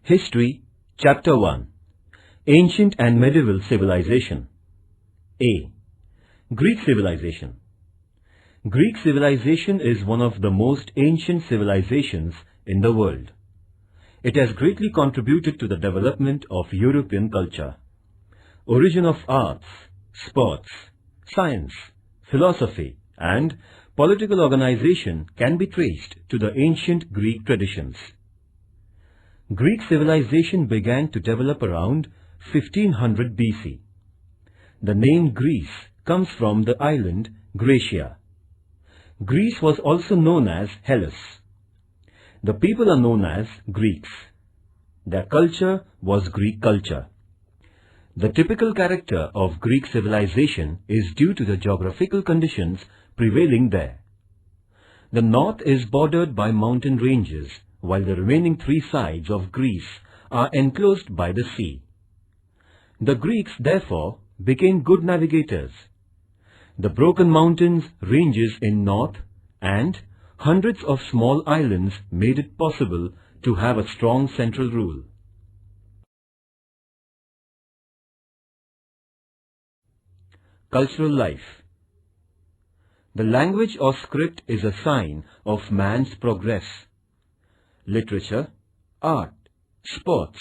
History, Chapter 1. Ancient and Medieval Civilization. A. Greek Civilization. Greek civilization is one of the most ancient civilizations in the world. It has greatly contributed to the development of European culture. Origin of arts, sports, science, philosophy, and political organization can be traced to the ancient Greek traditions. Greek civilization began to develop around 1500 BC. The name Greece comes from the island Graecia. Greece was also known as Hellas. The people are known as Greeks. Their culture was Greek culture. The typical character of Greek civilization is due to the geographical conditions prevailing there. The north is bordered by mountain ranges, while the remaining three sides of Greece are enclosed by the sea. The Greeks, therefore, became good navigators. The broken mountains ranges in north and hundreds of small islands made it possible to have a strong central rule. Cultural life. The language or script is a sign of man's progress. Literature, art, sports,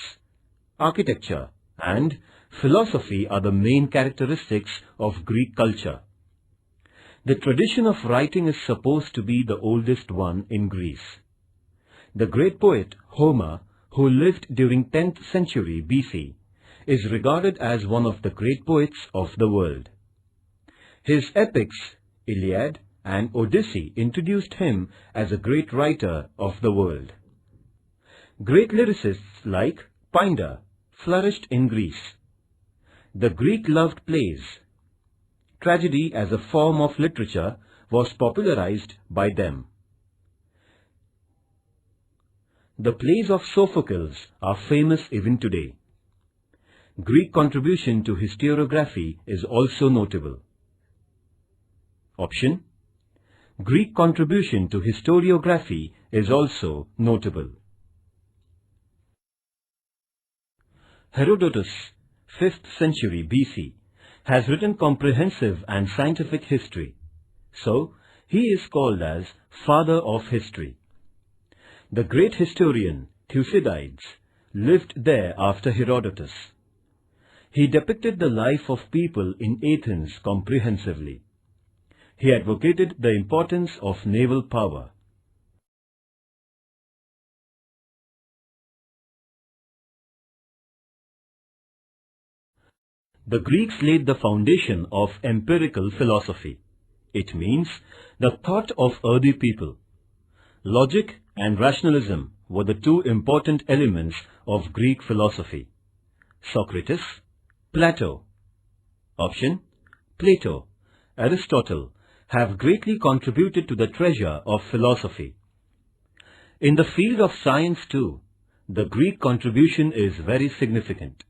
architecture, and philosophy are the main characteristics of Greek culture. The tradition of writing is supposed to be the oldest one in Greece. The great poet Homer, who lived during 10th century BC, is regarded as one of the great poets of the world. His epics, Iliad and Odyssey, introduced him as a great writer of the world. Great lyricists like Pindar flourished in Greece. The Greek loved plays. Tragedy as a form of literature was popularized by them. The plays of Sophocles are famous even today. Greek contribution to historiography is also notable. Option: Greek contribution to historiography is also notable. Herodotus, 5th century BC, has written comprehensive and scientific history, so he is called as Father of History. The great historian Thucydides lived there after Herodotus. He depicted the life of people in Athens comprehensively. He advocated the importance of naval power. The Greeks laid the foundation of empirical philosophy. It means the thought of earthy people. Logic and rationalism were the two important elements of Greek philosophy. Socrates, Plato. Option: Plato, Aristotle have greatly contributed to the treasure of philosophy. In the field of science too, the Greek contribution is very significant.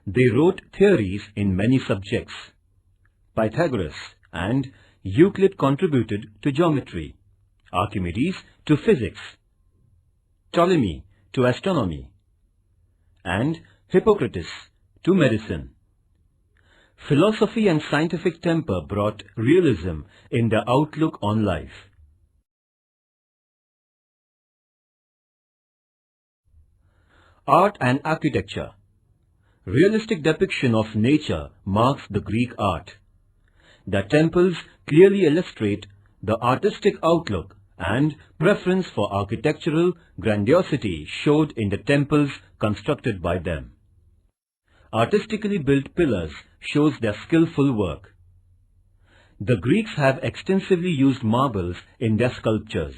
They wrote theories in many subjects. Pythagoras and Euclid contributed to geometry, Archimedes to physics, Ptolemy to astronomy, and Hippocrates to medicine. Philosophy and scientific temper brought realism in their outlook on life. Art and architecture. Realistic depiction of nature marks the Greek art. Their temples clearly illustrate the artistic outlook, and preference for architectural grandiosity showed in the temples constructed by them. Artistically built pillars shows their skillful work. The Greeks have extensively used marbles in their sculptures.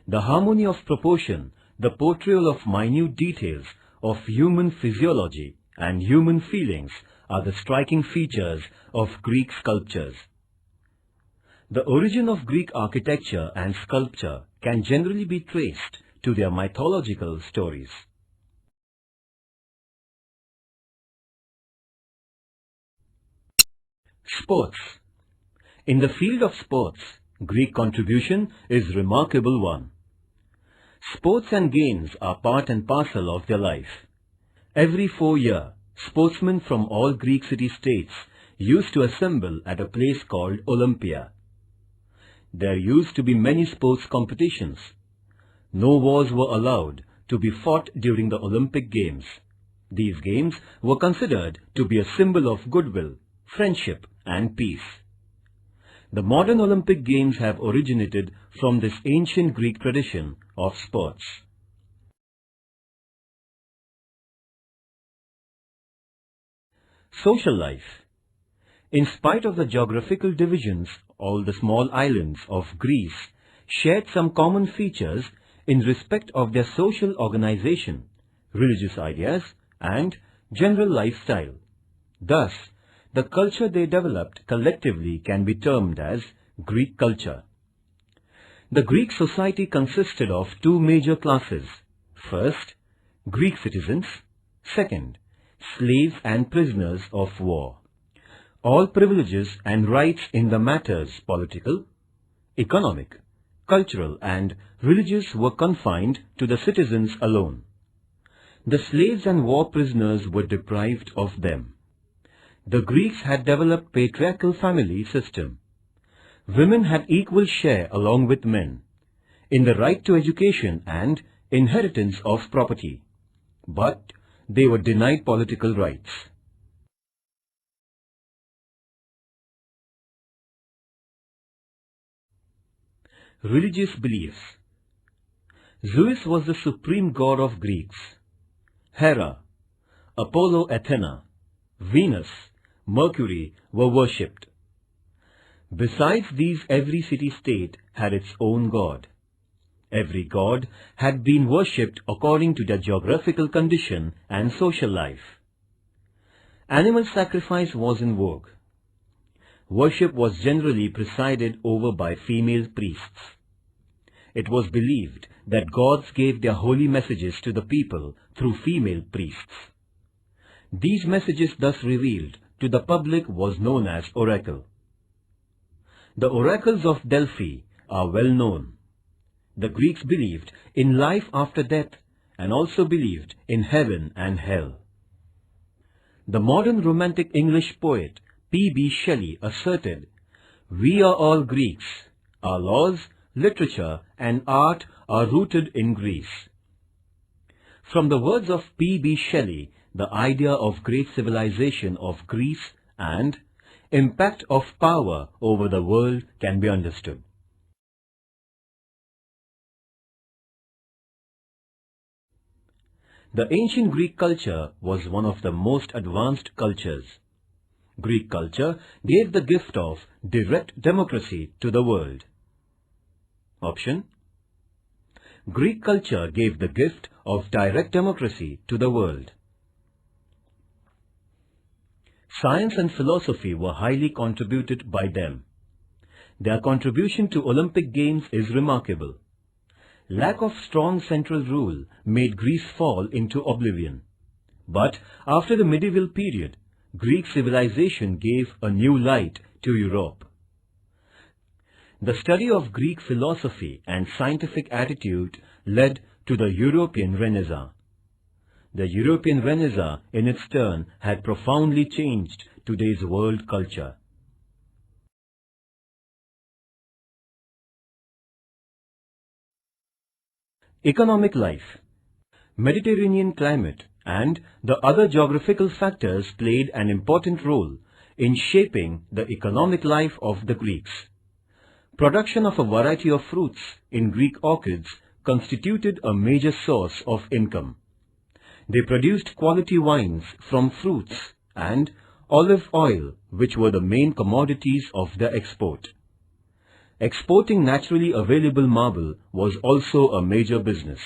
The harmony of proportion, the portrayal of minute details of human physiology and human feelings are the striking features of Greek sculptures. The origin of Greek architecture and sculpture can generally be traced to their mythological stories. Sports. In the field of sports, Greek contribution is a remarkable one. Sports and games are part and parcel of their life. Every 4 years, sportsmen from all Greek city-states used to assemble at a place called Olympia. There used to be many sports competitions. No wars were allowed to be fought during the Olympic Games. These games were considered to be a symbol of goodwill, friendship and peace. The modern Olympic Games have originated from this ancient Greek tradition of sports. Social life. In spite of the geographical divisions, all the small islands of Greece shared some common features in respect of their social organization, religious ideas and general lifestyle. Thus, the culture they developed collectively can be termed as Greek culture. The Greek society consisted of two major classes. First, Greek citizens. Second, slaves and prisoners of war. All privileges and rights in the matters political, economic, cultural and religious were confined to the citizens alone. The slaves and war prisoners were deprived of them. The Greeks had developed patriarchal family system. Women had equal share along with men in the right to education and inheritance of property, but they were denied political rights. Religious beliefs. Zeus was the supreme god of Greeks. Hera, Apollo, Athena, Venus, Mercury were worshipped. Besides these, every city-state had its own god. Every god had been worshipped according to their geographical condition and social life. Animal sacrifice was in vogue. Worship was generally presided over by female priests. It was believed that gods gave their holy messages to the people through female priests. These messages thus revealed to the public was known as oracle. The oracles of Delphi are well known. The Greeks believed in life after death and also believed in heaven and hell. The modern romantic English poet P.B. Shelley asserted, "We are all Greeks. Our laws, literature and art are rooted in Greece." From the words of P.B. Shelley, the idea of great civilization of Greece and impact of power over the world can be understood. The ancient Greek culture was one of the most advanced cultures. Greek culture gave the gift of direct democracy to the world. Option: Greek culture gave the gift of direct democracy to the world. Science and philosophy were highly contributed by them. Their contribution to Olympic Games is remarkable. Lack of strong central rule made Greece fall into oblivion. But after the medieval period, Greek civilization gave a new light to Europe. The study of Greek philosophy and scientific attitude led to the European Renaissance. The European Renaissance, in its turn, had profoundly changed today's world culture. Economic life. Mediterranean climate and the other geographical factors played an important role in shaping the economic life of the Greeks. Production of a variety of fruits in Greek orchards constituted a major source of income. They produced quality wines from fruits and olive oil, which were the main commodities of their export. Exporting naturally available marble was also a major business.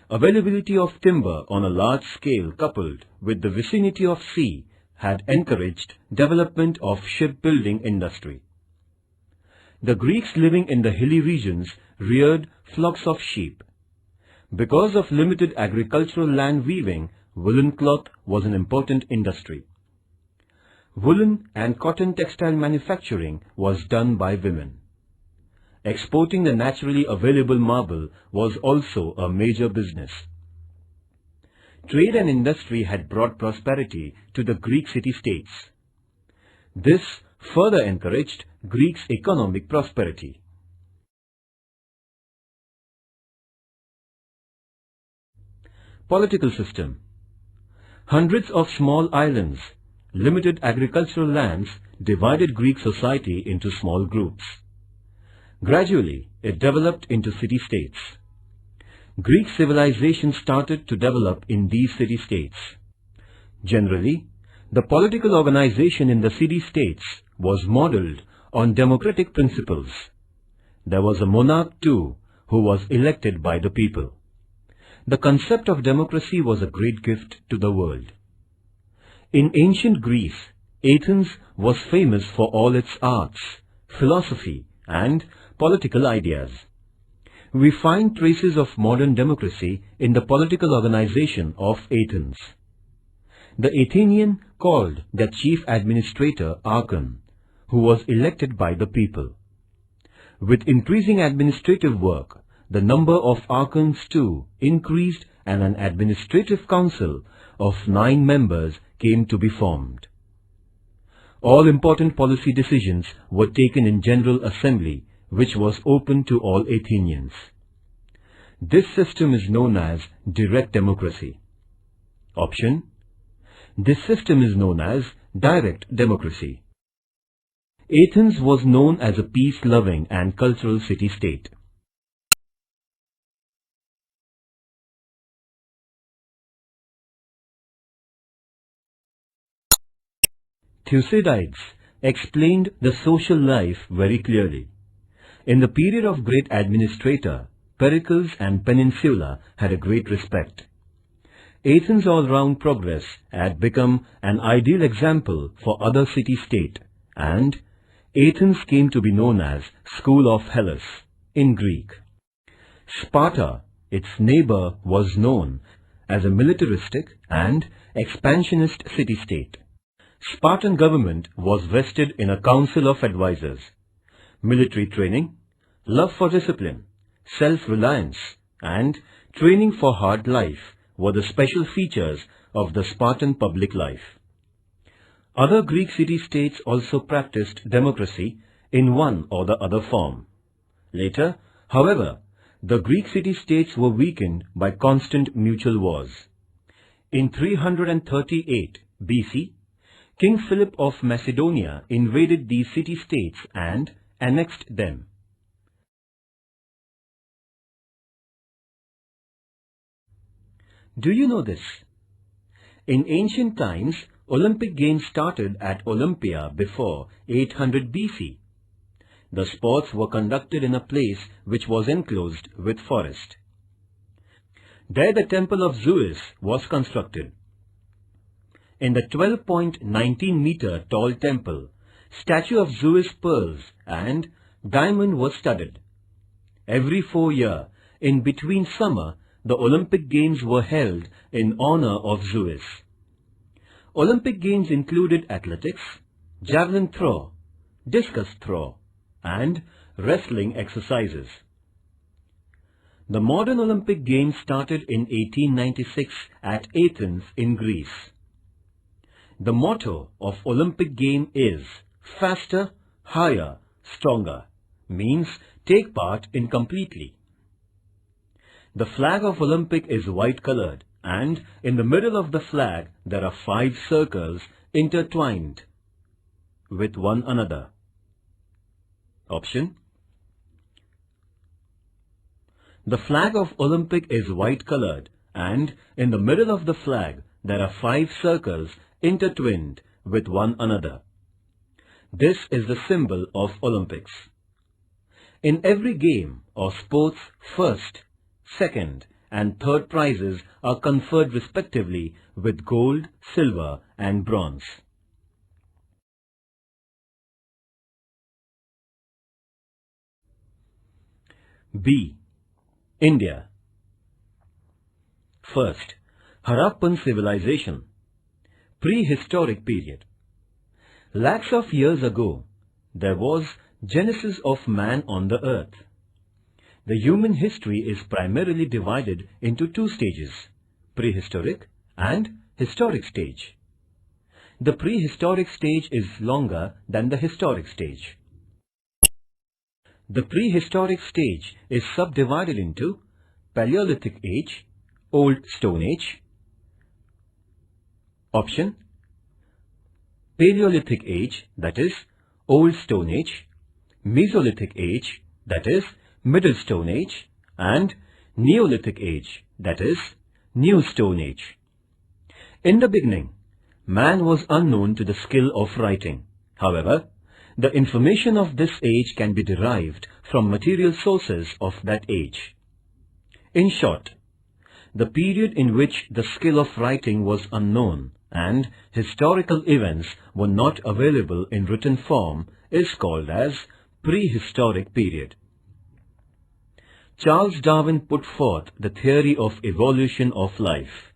Availability of timber on a large scale coupled with the vicinity of sea had encouraged development of shipbuilding industry. The Greeks living in the hilly regions reared flocks of sheep. Because of limited agricultural land, weaving woolen cloth was an important industry. Woolen and cotton textile manufacturing was done by women. exporting the naturally available marble was also a major business. Trade and industry had brought prosperity to the Greek city-states. This further encouraged Greece's economic prosperity. Political system. Hundreds of small islands, limited agricultural lands divided Greek society into small groups. Gradually, it developed into city-states. Greek civilization started to develop in these city-states. Generally, the political organization in the city-states was modeled on democratic principles. There was a monarch too, who was elected by the people. The concept of democracy was a great gift to the world. In ancient Greece, Athens was famous for all its arts, philosophy, and political ideas. We find traces of modern democracy in the political organization of Athens. The Athenian called their chief administrator Archon, who was elected by the people. With increasing administrative work, the number of archons too increased and an administrative council of 9 members came to be formed. All important policy decisions were taken in General Assembly, which was open to all Athenians. This system is known as direct democracy. Option: this system is known as direct democracy. Athens was known as a peace-loving and cultural city-state. Thucydides explained the social life very clearly. In the period of great administrator, Pericles and Peninsula had a great respect. Athens' all-round progress had become an ideal example for other city-state, and Athens came to be known as School of Hellas in Greek. Sparta, its neighbor, was known as a militaristic and expansionist city-state. Spartan government was vested in a council of advisors. Military training, love for discipline, self-reliance, and training for hard life were the special features of the Spartan public life. Other Greek city-states also practiced democracy in one or the other form. Later, however, the Greek city-states were weakened by constant mutual wars. In 338 BC, King Philip of Macedonia invaded these city-states and annexed them. Do you know this? In ancient times, Olympic Games started at Olympia before 800 BC. The sports were conducted in a place which was enclosed with forest. There the temple of Zeus was constructed. In the 12.19-meter tall temple, statue of Zeus pearls and diamond was studded. Every 4 years, in between summer, the Olympic Games were held in honor of Zeus. Olympic Games included athletics, javelin throw, discus throw, and wrestling exercises. The modern Olympic Games started in 1896 at Athens in Greece. The motto of Olympic Game is faster, higher, stronger, means take part in completely. The flag of Olympic is white colored, and in the middle of the flag there are 5 circles intertwined with one another. Option: the flag of Olympic is white colored, and in the middle of the flag there are 5 circles intertwined with one another. This is the symbol of Olympics. In every game or sports, first, second and third prizes are conferred respectively with gold, silver and bronze. B. India. First, Harappan civilization. Prehistoric period. Lakhs of years ago, there was Genesis of man on the earth. The human history is primarily divided into two stages, prehistoric and historic stage. The prehistoric stage is longer than the historic stage. The prehistoric stage is subdivided into Paleolithic Age, Old Stone Age. Option: Paleolithic Age, that is Old Stone Age, Mesolithic Age, that is Middle Stone Age, and Neolithic Age, that is New Stone Age. In the beginning, man was unknown to the skill of writing. However, the information of this age can be derived from material sources of that age. In short, the period in which the skill of writing was unknown and historical events were not available in written form is called as prehistoric period. Charles Darwin put forth the theory of evolution of life.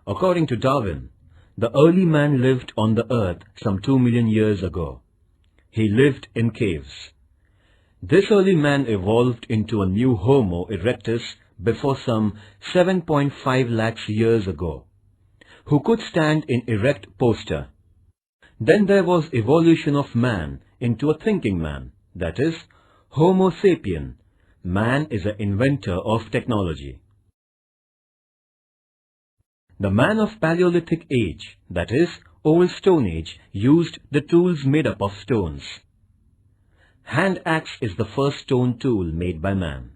According to Darwin, the early man lived on the earth some 2 million years ago. He lived in caves. This early man evolved into a new Homo erectus before some 7.5 lakhs years ago, who could stand in erect posture. Then there was evolution of man into a thinking man, that is, Homo sapien. Man is an inventor of technology. The man of Paleolithic Age, that is, Old Stone Age, used the tools made up of stones. Hand axe is the first stone tool made by man.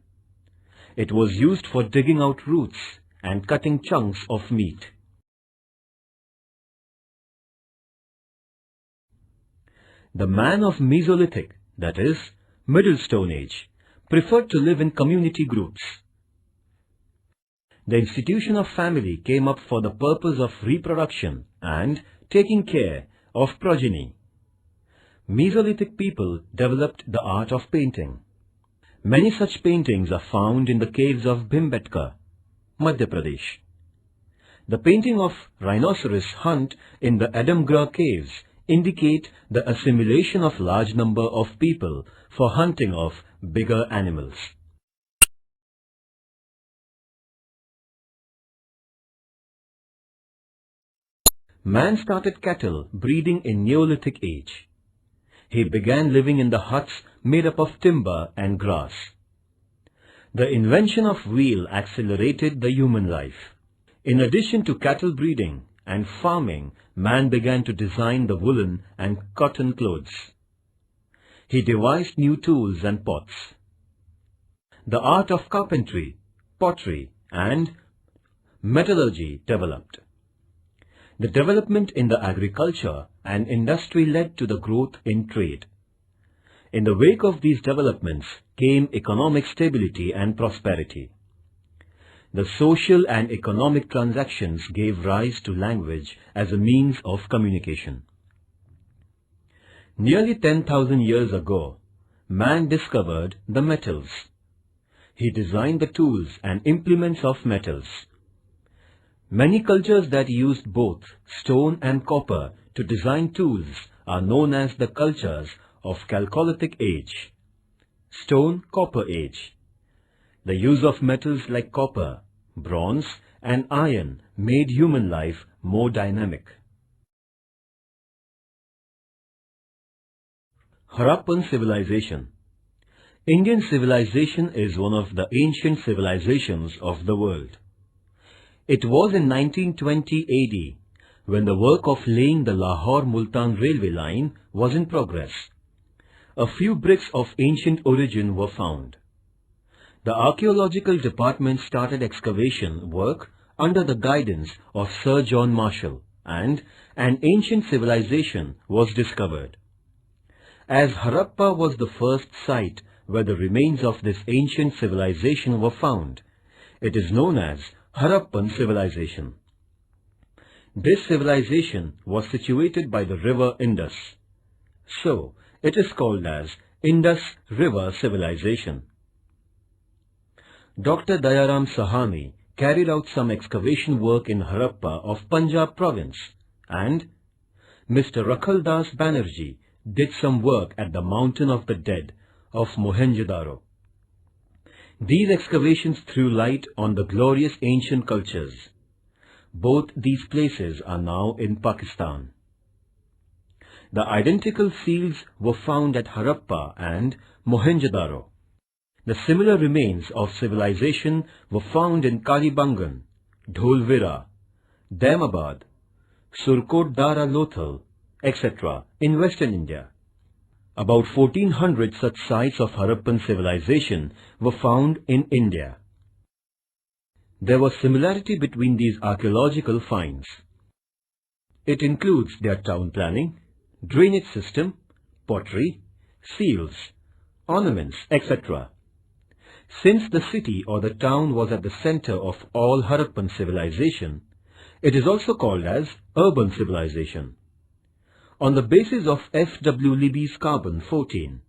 It was used for digging out roots and cutting chunks of meat. The man of Mesolithic, that is, Middle Stone Age, preferred to live in community groups. The institution of family came up for the purpose of reproduction and taking care of progeny. Mesolithic people developed the art of painting. Many such paintings are found in the caves of Bhimbetka, Madhya Pradesh. The painting of rhinoceros hunt in the Adamgra caves indicate the assimilation of large number of people for hunting of bigger animals. Man started cattle breeding in Neolithic Age. He began living in the huts made up of timber and grass. The invention of wheel accelerated the human life. In addition to cattle breeding and farming, man began to design the woolen and cotton clothes. He devised new tools and pots. The art of carpentry, pottery, and metallurgy developed. The development in the agriculture and industry led to the growth in trade. In the wake of these developments came economic stability and prosperity. The social and economic transactions gave rise to language as a means of communication. Nearly 10,000 years ago, man discovered the metals. He designed the tools and implements of metals. Many cultures that used both stone and copper to design tools are known as the cultures of Chalcolithic Age, Stone-Copper Age. The use of metals like copper, bronze, and iron made human life more dynamic. Harappan civilization. Indian civilization is one of the ancient civilizations of the world. It was in 1920 AD when the work of laying the Lahore-Multan railway line was in progress. A few bricks of ancient origin were found. The archaeological department started excavation work under the guidance of Sir John Marshall, and an ancient civilization was discovered. As Harappa was the first site where the remains of this ancient civilization were found, it is known as Harappan civilization. This civilization was situated by the river Indus, so it is called as Indus River Civilization. Dr. Dayaram Sahani carried out some excavation work in Harappa of Punjab province, and Mr. Rakhal Das Banerjee did some work at the Mountain of the Dead of Mohenjo-daro. These excavations threw light on the glorious ancient cultures. Both these places are now in Pakistan. The identical seals were found at Harappa and Mohenjo-daro. The similar remains of civilization were found in Kalibangan, Dholvira, Ahmedabad, Surkot-Dara Lothal, etc. in Western India. About 1400 such sites of Harappan civilization were found in India. There was similarity between these archaeological finds. It includes their town planning, drainage system, pottery, seals, ornaments, etc. Since the city or the town was at the center of all Harappan civilization, it is also called as urban civilization. On the basis of F.W. Libby's carbon-14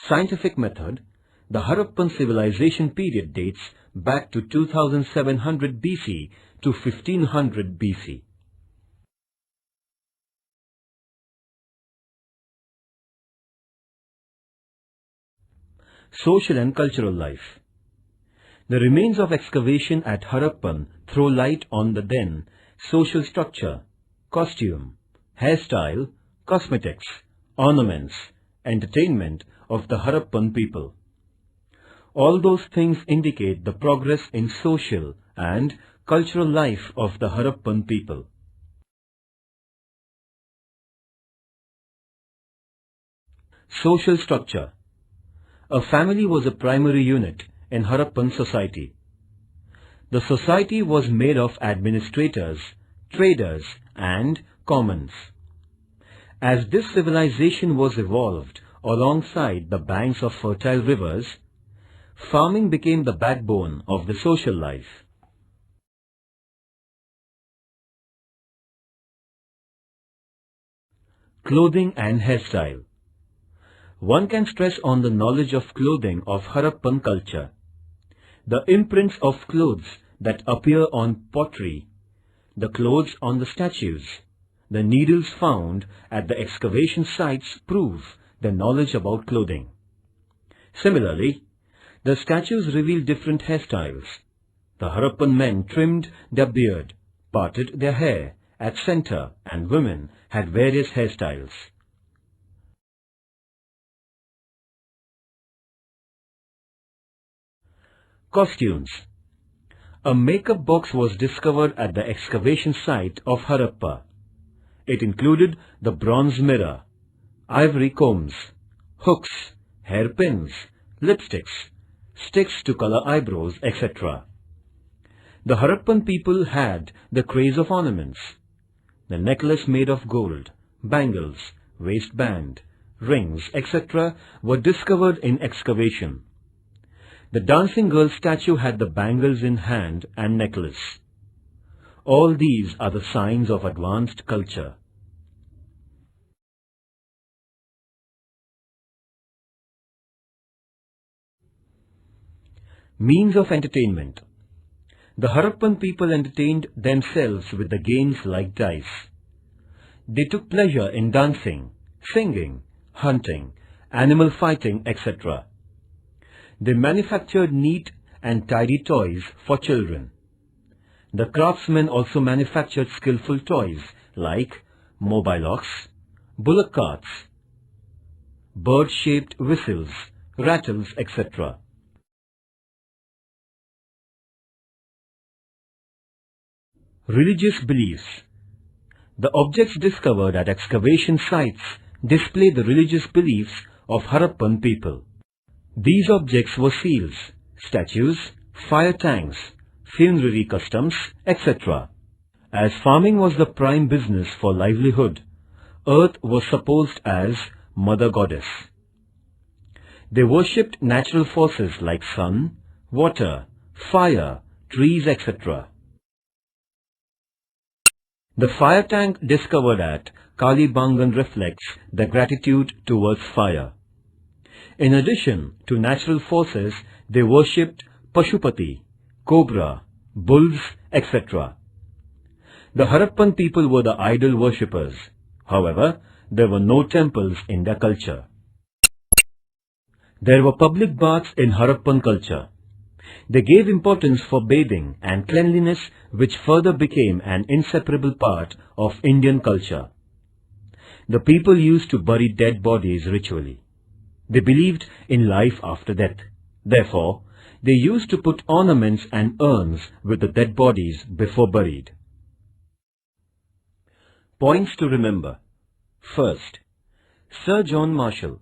scientific method, the Harappan civilization period dates back to 2700 BC to 1500 BC. Social and cultural life. The remains of excavation at Harappan throw light on the then social structure, costume, hairstyle, cosmetics, ornaments, entertainment of the Harappan people. All those things indicate the progress in social and cultural life of the Harappan people. Social structure. A family was a primary unit in Harappan society. The society was made of administrators, traders, and commons. As this civilization was evolved alongside the banks of fertile rivers, farming became the backbone of the social life. Clothing and hairstyle. One can stress on the knowledge of clothing of Harappan culture. The imprints of clothes that appear on pottery, the clothes on the statues, the needles found at the excavation sites prove their knowledge about clothing. Similarly, the statues reveal different hairstyles. The Harappan men trimmed their beard, parted their hair at center, and women had various hairstyles. Costumes. A makeup box was discovered at the excavation site of Harappa. It included the bronze mirror, ivory combs, hooks, hairpins, lipsticks, sticks to color eyebrows, etc. The Harappan people had the craze of ornaments. The necklace made of gold, bangles, waistband, rings, etc. were discovered in excavation. The dancing girl statue had the bangles in hand and necklace. All these are the signs of advanced culture. Means of entertainment. The Harappan people entertained themselves with the games like dice. They took pleasure in dancing, singing, hunting, animal fighting, etc. They manufactured neat and tidy toys for children. The craftsmen also manufactured skillful toys like mobile ox, bullock carts, bird-shaped whistles, rattles, etc. Religious beliefs. The objects discovered at excavation sites display the religious beliefs of Harappan people. These objects were seals, statues, fire tanks, funerary customs, etc. As farming was the prime business for livelihood, earth was supposed as Mother Goddess. They worshipped natural forces like sun, water, fire, trees, etc. The fire tank discovered at Kalibangan reflects their gratitude towards fire. In addition to natural forces, they worshipped Pashupati, cobra, bulls, etc. The Harappan people were the idol worshippers. However, there were no temples in their culture. There were public baths in Harappan culture. They gave importance for bathing and cleanliness, which further became an inseparable part of Indian culture. The people used to bury dead bodies ritually. They believed in life after death. Therefore, they used to put ornaments and urns with the dead bodies before buried. Points to remember. First, Sir John Marshall,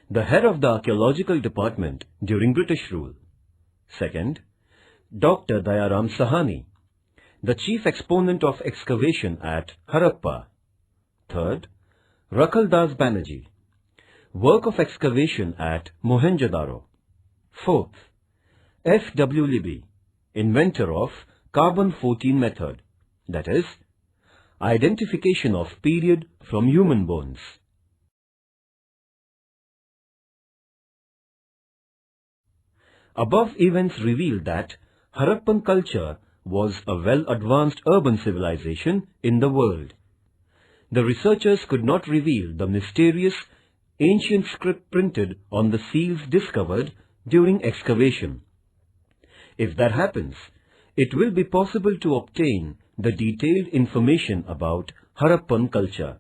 the head of the archaeological department during British rule. Second, Dr. Dayaram Sahani, the chief exponent of excavation at Harappa. Third, Rakal Das Banerjee, work of excavation at Mohenjo-daro. Fourth, F. W. Libby, inventor of carbon-14 method, that is, identification of period from human bones. Above events reveal that Harappan culture was a well-advanced urban civilization in the world. The researchers could not reveal the mysterious ancient script printed on the seals discovered during excavation. If that happens, it will be possible to obtain the detailed information about Harappan culture.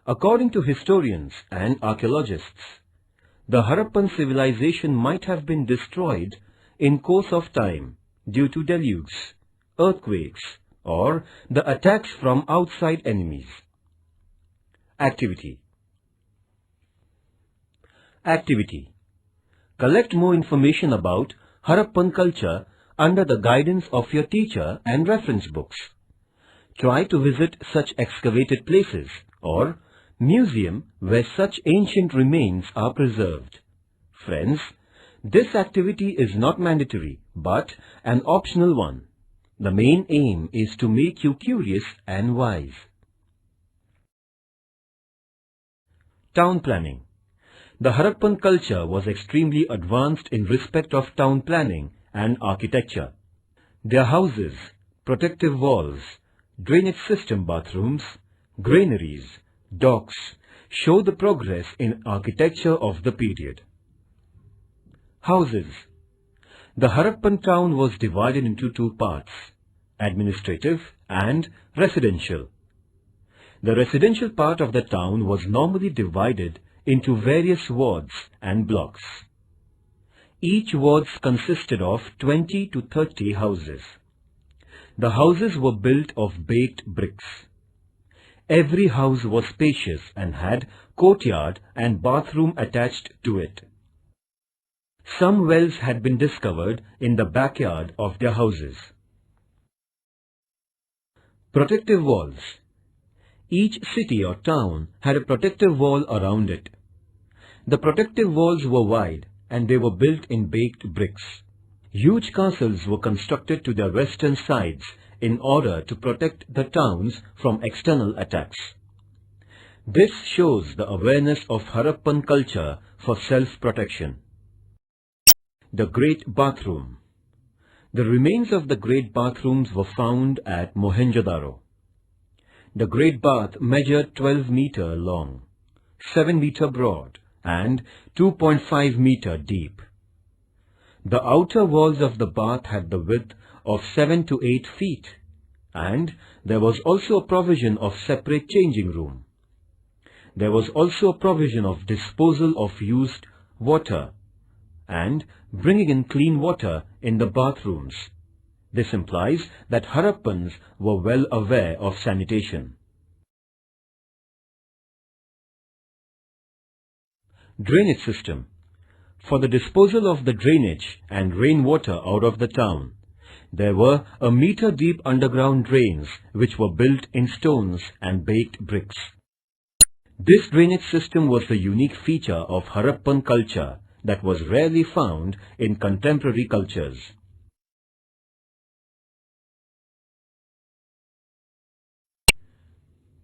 According to historians and archaeologists, the Harappan civilization might have been destroyed in course of time due to deluges, earthquakes, or the attacks from outside enemies. Activity. Activity. Collect more information about Harappan culture under the guidance of your teacher and reference books. Try to visit such excavated places or museum where such ancient remains are preserved. Friends, this activity is not mandatory but an optional one. The main aim is to make you curious and wise. Town planning. The Harappan culture was extremely advanced in respect of town planning and architecture. Their houses, protective walls, drainage system bathrooms, granaries, docks show the progress in architecture of the period. Houses. The Harappan town was divided into two parts, administrative and residential. The residential part of the town was normally divided into various wards and blocks. Each ward consisted of 20 to 30 houses. The houses were built of baked bricks. Every house was spacious and had courtyard and bathroom attached to it. Some wells had been discovered in the backyard of their houses. Protective walls. Each city or town had a protective wall around it. The protective walls were wide and they were built in baked bricks. Huge castles were constructed to their western sides in order to protect the towns from external attacks. This shows the awareness of Harappan culture for self-protection. The Great Bathroom. The remains of the Great Bathrooms were found at Mohenjo-daro. The Great Bath measured 12 meter long, 7 meter broad and 2.5 meter deep. The outer walls of the bath had the width of 7 to 8 feet, and there was also a provision of separate changing room. There was also a provision of disposal of used water and bringing in clean water in the bathrooms. This implies that Harappans were well aware of sanitation. Drainage system. For the disposal of the drainage and rainwater out of the town, there were a meter-deep underground drains which were built in stones and baked bricks. This drainage system was the unique feature of Harappan culture that was rarely found in contemporary cultures.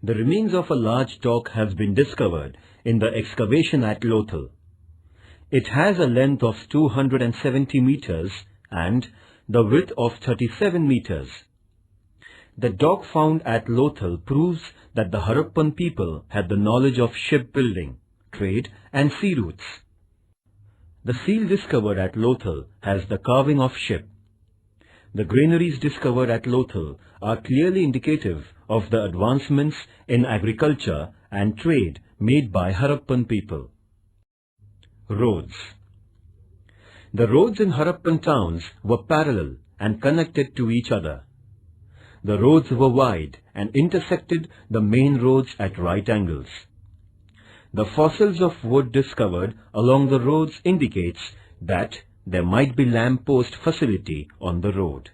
The remains of a large dock has been discovered in the excavation at Lothal. It has a length of 270 meters and the width of 37 meters. The dock found at Lothal proves that the Harappan people had the knowledge of shipbuilding, trade and sea routes. The seal discovered at Lothal has the carving of ship. The granaries discovered at Lothal are clearly indicative of the advancements in agriculture and trade made by Harappan people. Roads. The roads in Harappan towns were parallel and connected to each other. The roads were wide and intersected the main roads at right angles. The fossils of wood discovered along the roads indicates that there might be lamp post facility on the road.